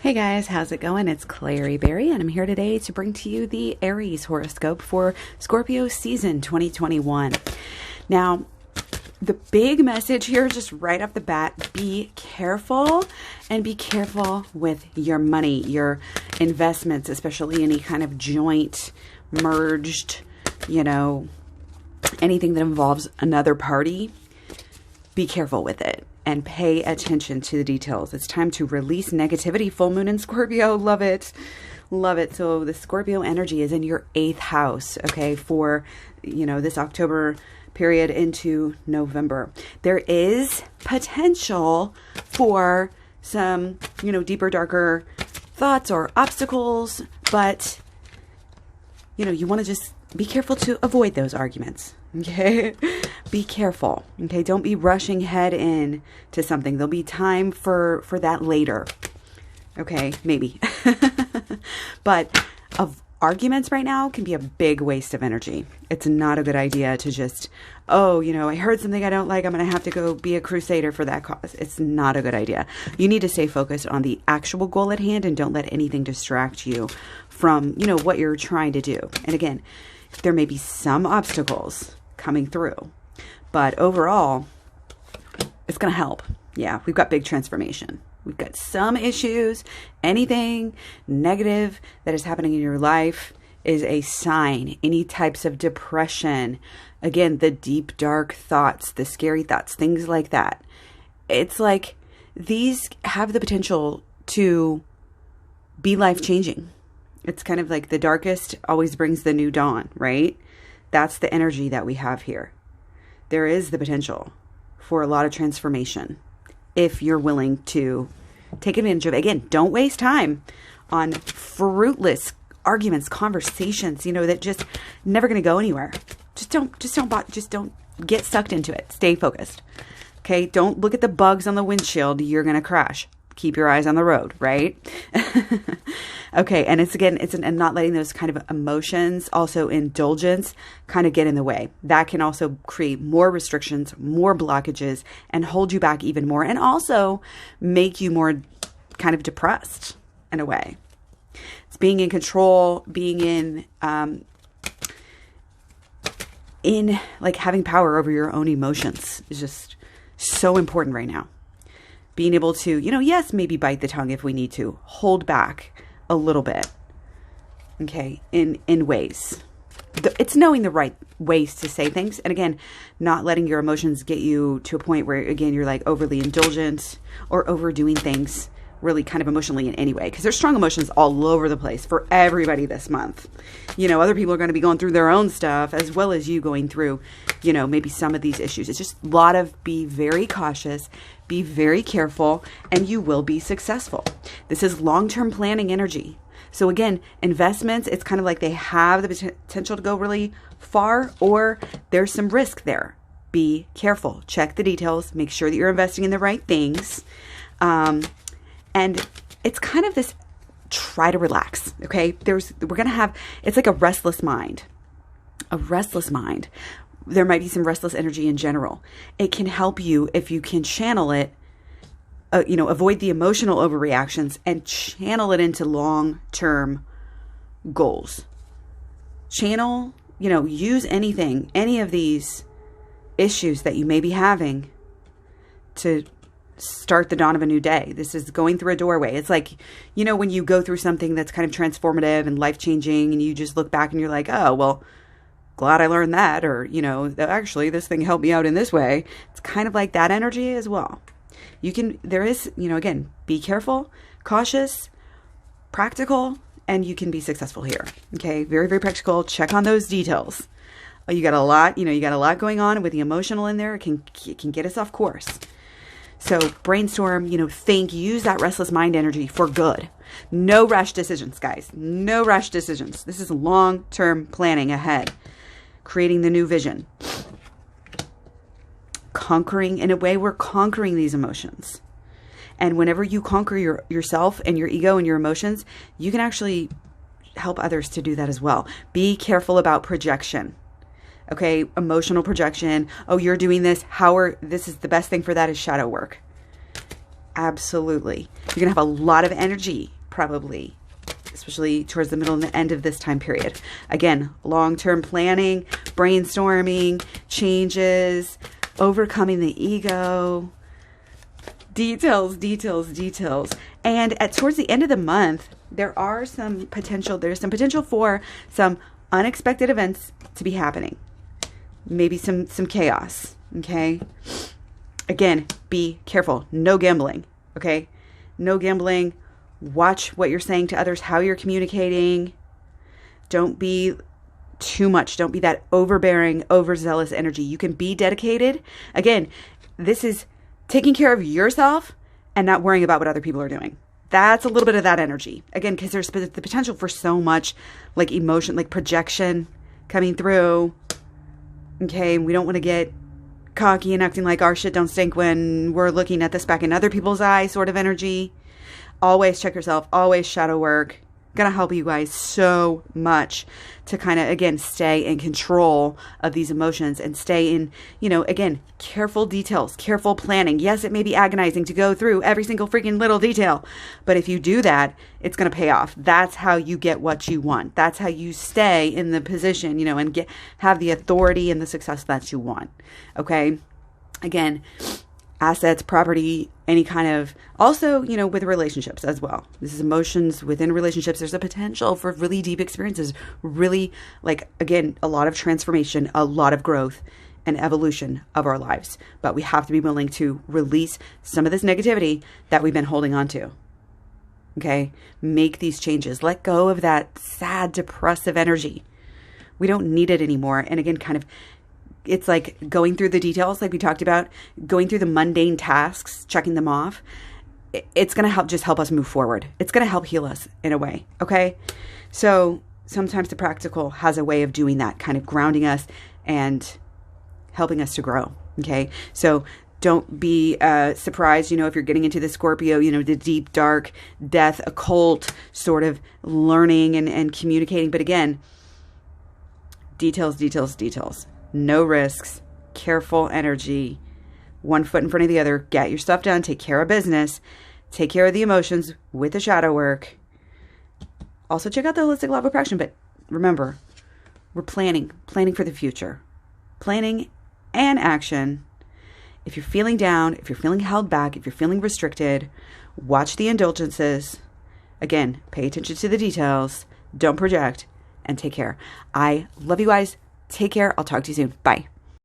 Hey guys, how's it going? It's Clary Berry, and I'm here today to bring to you the Aries Horoscope for Scorpio season 2021. Now, the big message here, just right off the bat, be careful, and be careful with your money, your investments, especially any kind of joint, merged, anything that involves another party. Be careful with it and pay attention to the details. It's time to release negativity. Full moon in Scorpio. Love it. Love it. So the Scorpio energy is in your 8th house, okay, for, this October period into November. There is potential for some, deeper, darker thoughts or obstacles, but, you want to just be careful to avoid those arguments. Okay, be careful. Okay, don't be rushing head in to something. There'll be time for that later. Okay, maybe. But of arguments right now can be a big waste of energy. It's not a good idea to just, I heard something I don't like, I'm going to have to go be a crusader for that cause. It's not a good idea. You need to stay focused on the actual goal at hand and don't let anything distract you from, what you're trying to do. And again, there may be some obstacles coming through, but overall, it's going to help. Yeah, we've got big transformation. We've got some issues. Anything negative that is happening in your life is a sign. Any types of depression, again, the deep, dark thoughts, the scary thoughts, things like that. It's like these have the potential to be life-changing. It's kind of like the darkest always brings the new dawn, right? That's the energy that we have here. There is the potential for a lot of transformation if you're willing to take advantage of it. Again, don't waste time on fruitless arguments, conversations, that just never going to go anywhere. Just don't get sucked into it. Stay focused. Okay? Don't look at the bugs on the windshield. You're going to crash. Keep your eyes on the road, right? Okay, and and not letting those kind of emotions, also indulgence, kind of get in the way. That can also create more restrictions, more blockages, and hold you back even more, and also make you more kind of depressed in a way. It's being in control, being in like having power over your own emotions is just so important right now. Being able to, yes, maybe bite the tongue if we need to, hold back a little bit, okay, in ways. It's knowing the right ways to say things. And again, not letting your emotions get you to a point where, again, you're like overly indulgent or overdoing things really kind of emotionally in any way. Because there's strong emotions all over the place for everybody this month. Other people are going to be going through their own stuff as well as you going through, maybe some of these issues. It's just a lot of be very cautious, be very careful, and you will be successful. This is long-term planning energy. So again, investments, it's kind of like they have the potential to go really far, or there's some risk there. Be careful. Check the details. Make sure that you're investing in the right things. And it's kind of this try to relax, okay? It's like a restless mind. A restless mind. There might be some restless energy in general. It can help you if you can channel it, avoid the emotional overreactions and channel it into long-term goals. Use any of these issues that you may be having to start the dawn of a new day. This is going through a doorway. It's like, when you go through something that's kind of transformative and life-changing and you just look back and you're like, oh, well, glad I learned that. Or, actually this thing helped me out in this way. It's kind of like that energy as well. Again, be careful, cautious, practical, and you can be successful here. Okay. Very, very practical. Check on those details. You got a lot, going on with the emotional in there. It can get us off course. So brainstorm, think, use that restless mind energy for good. No rash decisions, guys. No rash decisions. This is long-term planning ahead. Creating the new vision. Conquering, in a way, we're conquering these emotions. And whenever you conquer yourself and your ego and your emotions, you can actually help others to do that as well. Be careful about projection. Okay, emotional projection. Oh, you're doing this. This is the best thing for that is shadow work. Absolutely. You're going to have a lot of energy probably, especially towards the middle and the end of this time period. Again, long-term planning, brainstorming, changes, overcoming the ego, details. And towards the end of the month, there's some potential for some unexpected events to be happening. Maybe some chaos, okay? Again, be careful. No gambling, okay? No gambling. Watch what you're saying to others, how you're communicating. Don't be too much. Don't be that overbearing, overzealous energy. You can be dedicated. Again, this is taking care of yourself and not worrying about what other people are doing. That's a little bit of that energy. Again, because there's the potential for so much like emotion, like projection coming through. Okay, we don't want to get cocky and acting like our shit don't stink when we're looking at the speck in other people's eyes sort of energy. Always check yourself, always shadow work. Gonna help you guys so much to kind of, again, stay in control of these emotions and stay in, again, careful details, careful planning. Yes, it may be agonizing to go through every single freaking little detail, but if you do that, it's going to pay off. That's how you get what you want. That's how you stay in the position, and have the authority and the success that you want. Okay. Again, assets, property, any kind of, also, with relationships as well. This is emotions within relationships. There's a potential for really deep experiences, really again, a lot of transformation, a lot of growth and evolution of our lives. But we have to be willing to release some of this negativity that we've been holding on to. Okay. Make these changes. Let go of that sad, depressive energy. We don't need it anymore. And again, it's like going through the details, like we talked about, going through the mundane tasks, checking them off. It's going to help us move forward. It's going to help heal us in a way. Okay. So sometimes the practical has a way of doing that, kind of grounding us and helping us to grow. Okay. So don't be surprised, if you're getting into the Scorpio, the deep, dark, death, occult sort of learning and communicating. But again, details. No risks, careful energy, one foot in front of the other. Get your stuff done. Take care of business. Take care of the emotions with the shadow work. Also check out the Holistic Law of Attraction. But remember, we're planning for the future. Planning and action. If you're feeling down, if you're feeling held back, if you're feeling restricted, watch the indulgences. Again, pay attention to the details. Don't project and take care. I love you guys. Take care. I'll talk to you soon. Bye.